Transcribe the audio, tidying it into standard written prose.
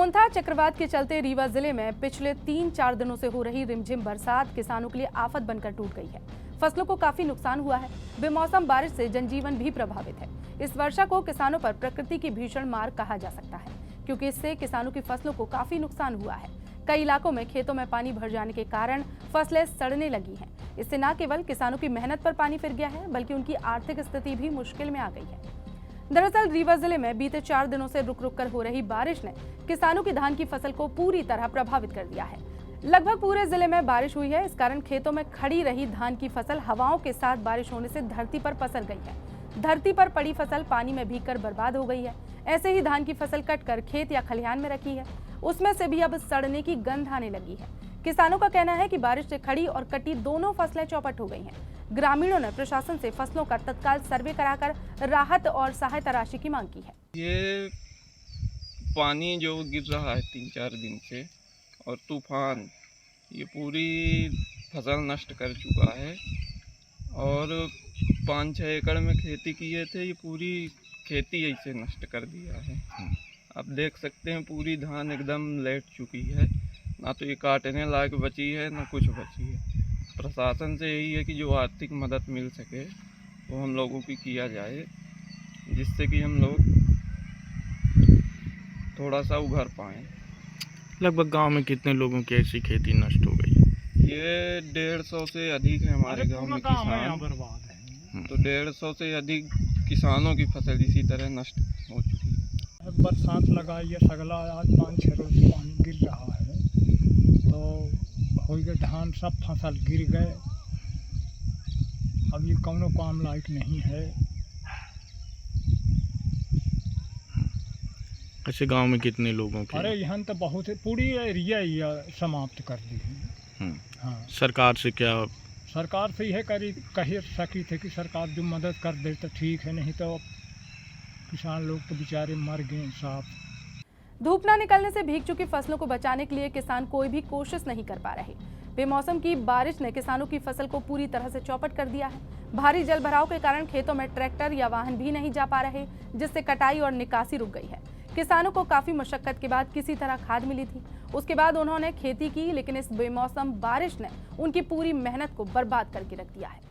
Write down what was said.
Montha चक्रवात के चलते रीवा जिले में पिछले 3-4 दिनों से हो रही रिमझिम बरसात किसानों के लिए आफत बनकर टूट गई है। फसलों को काफी नुकसान हुआ है। बेमौसम बारिश से जनजीवन भी प्रभावित है। इस वर्षा को किसानों पर प्रकृति की भीषण मार कहा जा सकता है, क्योंकि इससे किसानों की फसलों को काफी नुकसान हुआ है। कई इलाकों में खेतों में पानी भर जाने के कारण फसलें सड़ने लगी हैं। इससे न केवल किसानों की मेहनत पर पानी फिर गया है, बल्कि उनकी आर्थिक स्थिति भी मुश्किल में आ गई है। दरअसल रीवा जिले में बीते 4 दिनों से रुक रुक कर हो रही बारिश ने किसानों की धान की फसल को पूरी तरह प्रभावित कर दिया है। लगभग पूरे जिले में बारिश हुई है। इस कारण खेतों में खड़ी रही धान की फसल हवाओं के साथ बारिश होने से धरती पर पसर गई है। धरती पर पड़ी फसल पानी में भीगकर बर्बाद हो गई है। ऐसे ही धान की फसल कटकर खेत या खलिहान में रखी है, उसमें से भी अब सड़ने की गंध आने लगी है। किसानों का कहना है कि बारिश से खड़ी और कटी दोनों फसलें चौपट हो गई हैं। ग्रामीणों ने प्रशासन से फसलों का तत्काल सर्वे कराकर राहत और सहायता राशि की मांग की है। ये पानी जो गिर रहा है 3-4 दिन से और तूफान, ये पूरी फसल नष्ट कर चुका है। और 5-6 एकड़ में खेती किए थे, ये पूरी खेती ऐसे नष्ट कर दिया है। आप देख सकते हैं पूरी धान एकदम लेट चुकी है, ना तो ये काटने लायक बची है ना कुछ बची है। प्रशासन से यही है कि जो आर्थिक मदद मिल सके वो हम लोगों की किया जाए, जिससे कि हम लोग थोड़ा सा उभर पाएँ। लगभग गांव में कितने लोगों की ऐसी खेती नष्ट हो गई? ये 150 से अधिक है हमारे गांव में किसान। तो 150 से अधिक किसानों की फसल इसी तरह नष्ट हो चुकी है। बरसात लगा, ये सगला आज 5-6 रोज पानी गिर रहा है, तो हो गए धान सब फसल गिर गए। अब ये कौनो काम लायक नहीं है। ऐसे गांव में कितने लोगों की? अरे यहाँ तो बहुत है, पूरी एरिया समाप्त कर दी है। हाँ, सरकार से क्या? सरकार से यह कह सकी थे कि सरकार जो मदद कर दे तो ठीक है, नहीं तो किसान लोग तो बेचारे मर गए साफ। धूप न निकलने से भीग चुकी फसलों को बचाने के लिए किसान कोई भी कोशिश नहीं कर पा रहे। बेमौसम की बारिश ने किसानों की फसल को पूरी तरह से चौपट कर दिया है। भारी जल भराव के कारण खेतों में ट्रैक्टर या वाहन भी नहीं जा पा रहे, जिससे कटाई और निकासी रुक गई है। किसानों को काफी मशक्कत के बाद किसी तरह खाद मिली थी, उसके बाद उन्होंने खेती की, लेकिन इस बेमौसम बारिश ने उनकी पूरी मेहनत को बर्बाद करके रख दिया है।